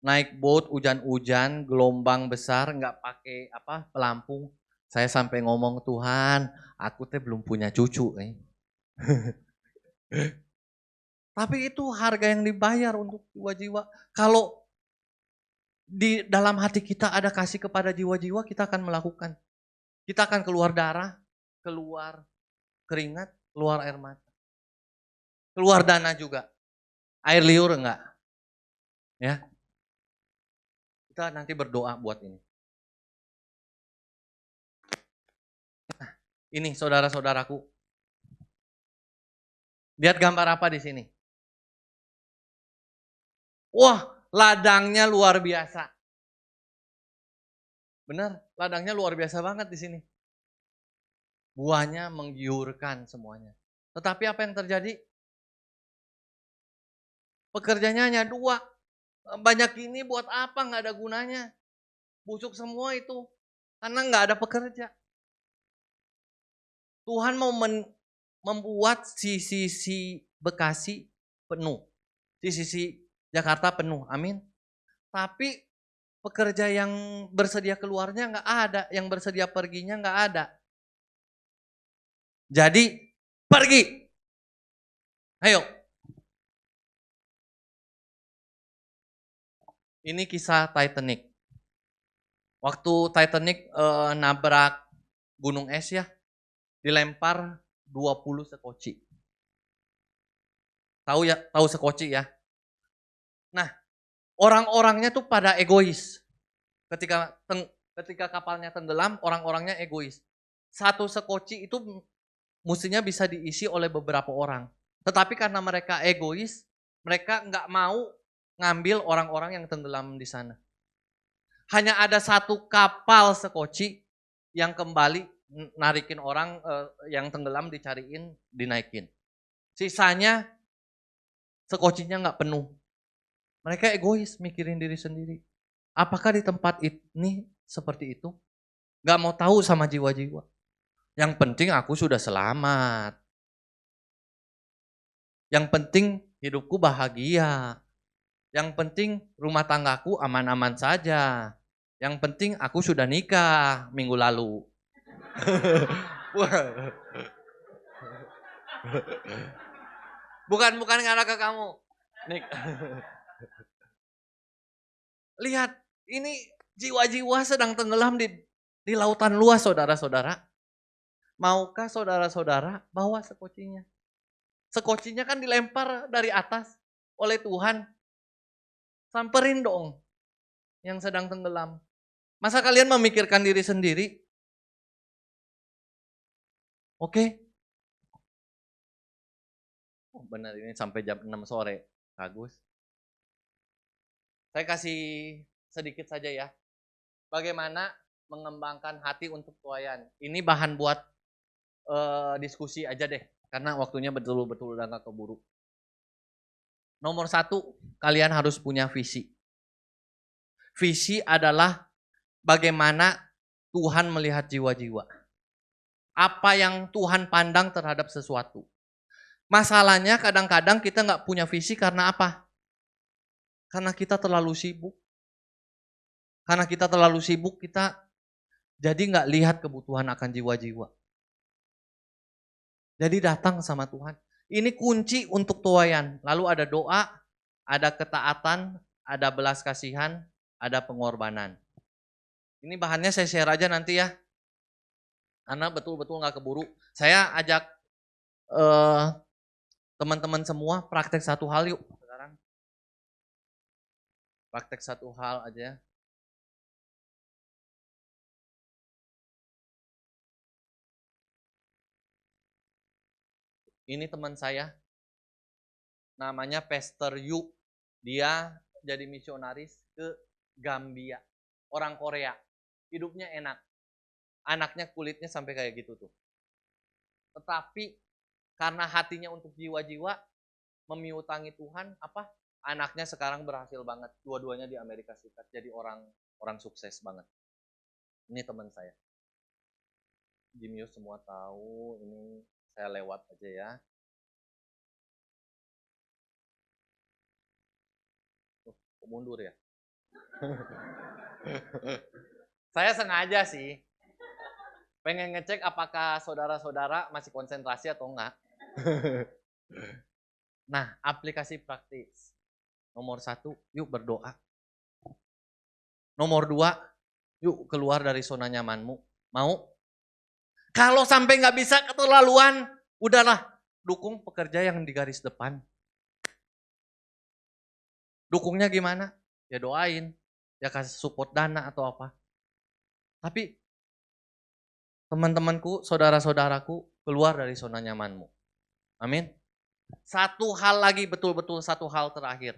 Naik boat hujan-hujan, gelombang besar, nggak pakai pelampung. Saya sampai ngomong, Tuhan, aku teh belum punya cucu. Tapi itu harga yang dibayar untuk jiwa-jiwa. Kalau di dalam hati kita ada kasih kepada jiwa-jiwa, kita akan melakukan. Kita akan keluar darah, keluar keringat, keluar air mata. Keluar dana juga. Air liur enggak? Ya. Kita nanti berdoa buat ini. Nah, ini saudara-saudaraku. Lihat gambar apa di sini? Wah, ladangnya luar biasa. Benar, ladangnya luar biasa banget di sini. Buahnya menggiurkan semuanya. Tetapi apa yang terjadi? Pekerjanya hanya 2. Banyak ini buat apa? Nggak ada gunanya. Busuk semua itu. Karena nggak ada pekerja. Tuhan mau membuat sisi Bekasi penuh. Sisi Jakarta penuh. Amin. Tapi pekerja yang bersedia keluarnya nggak ada. Yang bersedia perginya nggak ada. Jadi pergi. Ayo. Ini kisah Titanic. Waktu Titanic nabrak gunung es ya, dilempar 20 sekoci. Tahu sekoci ya? Nah, orang-orangnya tuh pada egois. Ketika kapalnya tenggelam, orang-orangnya egois. Satu sekoci itu mestinya bisa diisi oleh beberapa orang. Tetapi karena mereka egois, mereka nggak mau ngambil orang-orang yang tenggelam di sana. Hanya ada satu kapal sekoci yang kembali narikin orang yang tenggelam, dicariin, dinaikin. Sisanya sekocinya nggak penuh. Mereka egois, mikirin diri sendiri. Apakah di tempat ini seperti itu? Nggak mau tahu sama jiwa-jiwa. Yang penting aku sudah selamat. Yang penting hidupku bahagia. Yang penting rumah tanggaku aman-aman saja. Yang penting aku sudah nikah minggu lalu. Bukan ngarah ke kamu. Lihat, ini jiwa-jiwa sedang tenggelam di lautan luas, saudara-saudara. Maukah saudara-saudara bawa sekocinya? Sekocinya kan dilempar dari atas oleh Tuhan. Samperin dong yang sedang tenggelam. Masa kalian memikirkan diri sendiri? Oke. Oh, benar, ini sampai jam 6 sore. Bagus. Saya kasih sedikit saja ya. Bagaimana mengembangkan hati untuk tuayan. Ini bahan buat diskusi aja deh. Karena waktunya betul-betul udah gak keburu. Nomor 1, kalian harus punya visi. Visi adalah bagaimana Tuhan melihat jiwa-jiwa. Apa yang Tuhan pandang terhadap sesuatu. Masalahnya kadang-kadang kita gak punya visi karena apa? Karena kita terlalu sibuk. Karena kita terlalu sibuk, kita jadi gak lihat kebutuhan akan jiwa-jiwa. Jadi datang sama Tuhan. Ini kunci untuk tuayan. Lalu ada doa, ada ketaatan, ada belas kasihan, ada pengorbanan. Ini bahannya saya share aja nanti ya. Karena betul-betul gak keburu. Saya ajak teman-teman semua praktek satu hal yuk. Sekarang praktek satu hal aja. Ini teman saya, namanya Pastor Yu. Dia jadi misionaris ke Gambia. Orang Korea. Hidupnya enak. Anaknya kulitnya sampai kayak gitu tuh. Tetapi karena hatinya untuk jiwa-jiwa, memiutangi Tuhan, anaknya sekarang berhasil banget. Dua-duanya di Amerika Serikat. Jadi orang sukses banget. Ini teman saya. Jimius semua tahu, ini saya lewat aja ya. Kok mundur ya? Saya sengaja sih. Pengen ngecek apakah saudara-saudara masih konsentrasi atau enggak. Nah, aplikasi praktis. Nomor 1, yuk berdoa. Nomor 2, yuk keluar dari zona nyamanmu. Mau? Kalau sampai nggak bisa keterlaluan, udahlah, dukung pekerja yang di garis depan. Dukungnya gimana? Ya doain, ya kasih support dana atau apa. Tapi teman-temanku, saudara-saudaraku, keluar dari zona nyamanmu. Amin. Satu hal lagi, betul-betul satu hal terakhir.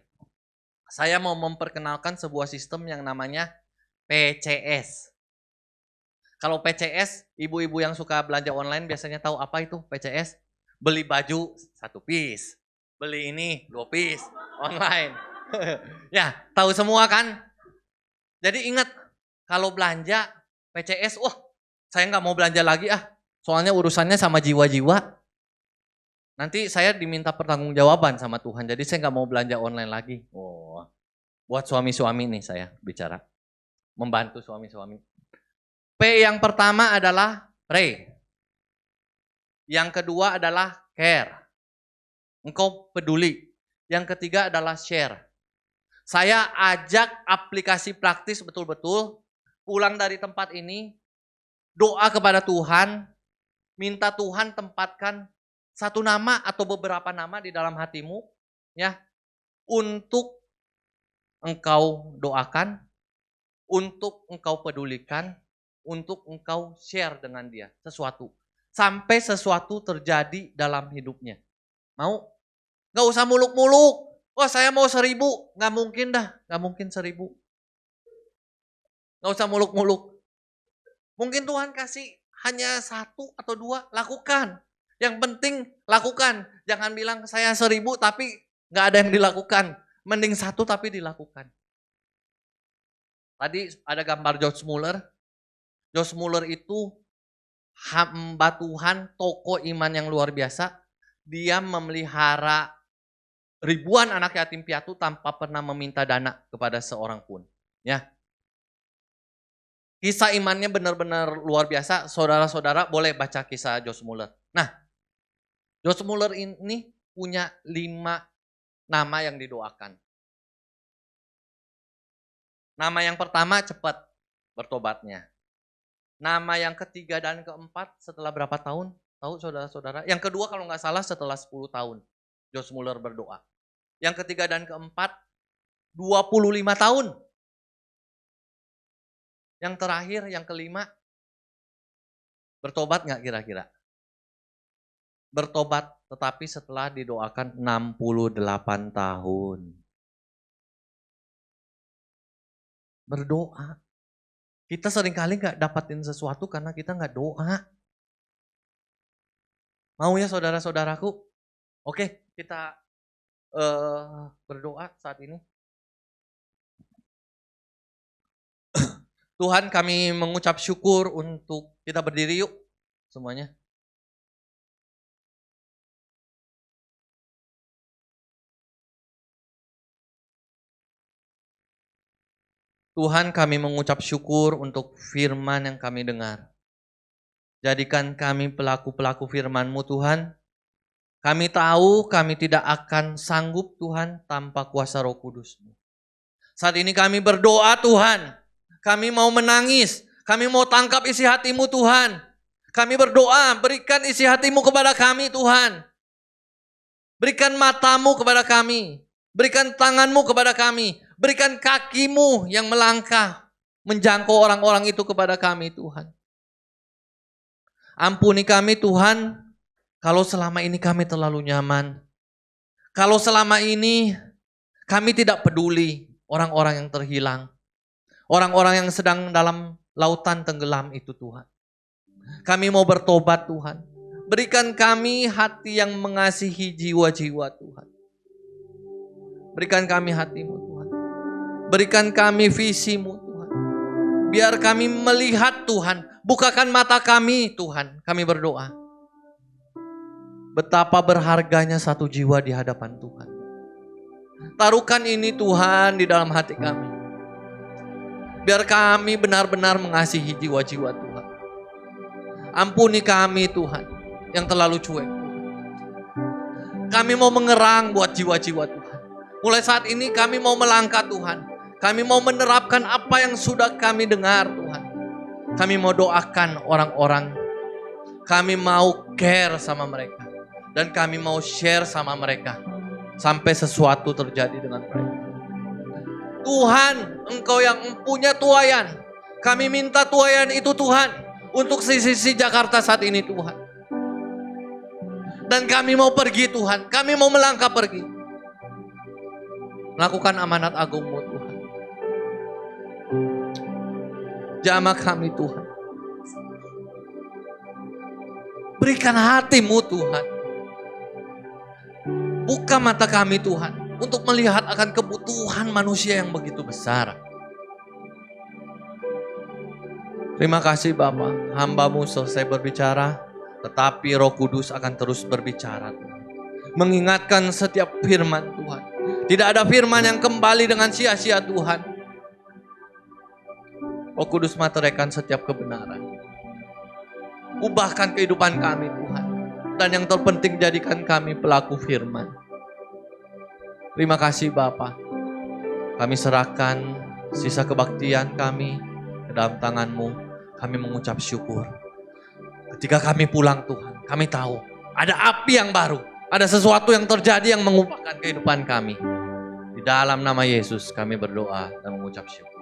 Saya mau memperkenalkan sebuah sistem yang namanya PCS. Kalau PCS, ibu-ibu yang suka belanja online biasanya tahu apa itu PCS? Beli baju 1 piece, beli ini 2 piece, online. Ya, tahu semua kan? Jadi ingat, kalau belanja PCS, wah saya nggak mau belanja lagi soalnya urusannya sama jiwa-jiwa. Nanti saya diminta pertanggungjawaban sama Tuhan, jadi saya nggak mau belanja online lagi. Oh, buat suami-suami nih saya bicara, membantu suami-suami. P yang pertama adalah pray. Yang kedua adalah care. Engkau peduli. Yang ketiga adalah share. Saya ajak aplikasi praktis betul-betul. Pulang dari tempat ini, doa kepada Tuhan. Minta Tuhan tempatkan satu nama atau beberapa nama di dalam hatimu. Ya, untuk engkau doakan. Untuk engkau pedulikan. Untuk engkau share dengan dia sesuatu. Sampai sesuatu terjadi dalam hidupnya. Mau? Gak usah muluk-muluk. Wah saya mau 1000. Gak mungkin dah. Gak mungkin 1000. Gak usah muluk-muluk. Mungkin Tuhan kasih hanya 1 atau 2. Lakukan. Yang penting lakukan. Jangan bilang saya 1000 tapi gak ada yang dilakukan. Mending 1 tapi dilakukan. Tadi ada gambar George Muller. George Muller itu hamba Tuhan, tokoh iman yang luar biasa. Dia memelihara ribuan anak yatim piatu tanpa pernah meminta dana kepada seorang pun. Ya. Kisah imannya benar-benar luar biasa. Saudara-saudara boleh baca kisah George Muller. Nah, George Muller ini punya 5 nama yang didoakan. Nama yang pertama cepat bertobatnya. Nama yang ketiga dan keempat setelah berapa tahun? Tahu saudara-saudara? Yang kedua kalau nggak salah setelah 10 tahun. George Muller berdoa. Yang ketiga dan keempat 25 tahun. Yang terakhir, yang kelima, bertobat nggak kira-kira? Bertobat tetapi setelah didoakan 68 tahun. Berdoa. Kita seringkali gak dapatin sesuatu karena kita gak doa. Mau ya saudara-saudaraku? Oke, kita berdoa saat ini. Tuhan, kami mengucap syukur untuk kita berdiri yuk semuanya. Tuhan, kami mengucap syukur untuk firman yang kami dengar. Jadikan kami pelaku-pelaku firman-Mu Tuhan. Kami tahu kami tidak akan sanggup Tuhan tanpa kuasa Roh Kudus-Mu. Saat ini kami berdoa Tuhan. Kami mau menangis. Kami mau tangkap isi hati-Mu Tuhan. Kami berdoa, berikan isi hati-Mu kepada kami Tuhan. Berikan mata-Mu kepada kami. Berikan tangan-Mu kepada kami. Berikan kaki-Mu yang melangkah menjangkau orang-orang itu kepada kami Tuhan. Ampuni kami Tuhan, kalau selama ini kami terlalu nyaman. Kalau selama ini kami tidak peduli orang-orang yang terhilang. Orang-orang yang sedang dalam lautan tenggelam itu Tuhan. Kami mau bertobat Tuhan. Berikan kami hati yang mengasihi jiwa-jiwa Tuhan. Berikan kami hati-Mu Tuhan. Berikan kami visi-Mu Tuhan. Biar kami melihat Tuhan. Bukakan mata kami Tuhan. Kami berdoa. Betapa berharganya satu jiwa di hadapan Tuhan. Taruhkan ini Tuhan di dalam hati kami. Biar kami benar-benar mengasihi jiwa-jiwa Tuhan. Ampuni kami Tuhan yang terlalu cuek. Kami mau mengerang buat jiwa-jiwa Tuhan. Mulai saat ini kami mau melangkah Tuhan. Kami mau menerapkan apa yang sudah kami dengar Tuhan. Kami mau doakan orang-orang. Kami mau care sama mereka. Dan kami mau share sama mereka. Sampai sesuatu terjadi dengan mereka. Tuhan, Engkau yang punya tuayan. Kami minta tuayan itu Tuhan. Untuk sisi Jakarta saat ini Tuhan. Dan kami mau pergi Tuhan. Kami mau melangkah pergi. melakukan amanat agung-Mu Tuhan. Jamah kami Tuhan. Berikan hati-Mu Tuhan. Buka mata kami Tuhan untuk melihat akan kebutuhan manusia yang begitu besar. Terima kasih Bapa, hamba-Mu selesai berbicara, tetapi Roh Kudus akan terus berbicara. Mengingatkan setiap firman Tuhan. Tidak ada firman yang kembali dengan sia-sia Tuhan. Roh Kudus materaikan setiap kebenaran. Ubahkan kehidupan kami Tuhan. Dan yang terpenting jadikan kami pelaku firman. Terima kasih Bapa. Kami serahkan sisa kebaktian kami ke dalam tangan-Mu. Kami mengucap syukur. Ketika kami pulang Tuhan, kami tahu ada api yang baru. Ada sesuatu yang terjadi yang mengubahkan kehidupan kami. Di dalam nama Yesus kami berdoa dan mengucap syukur.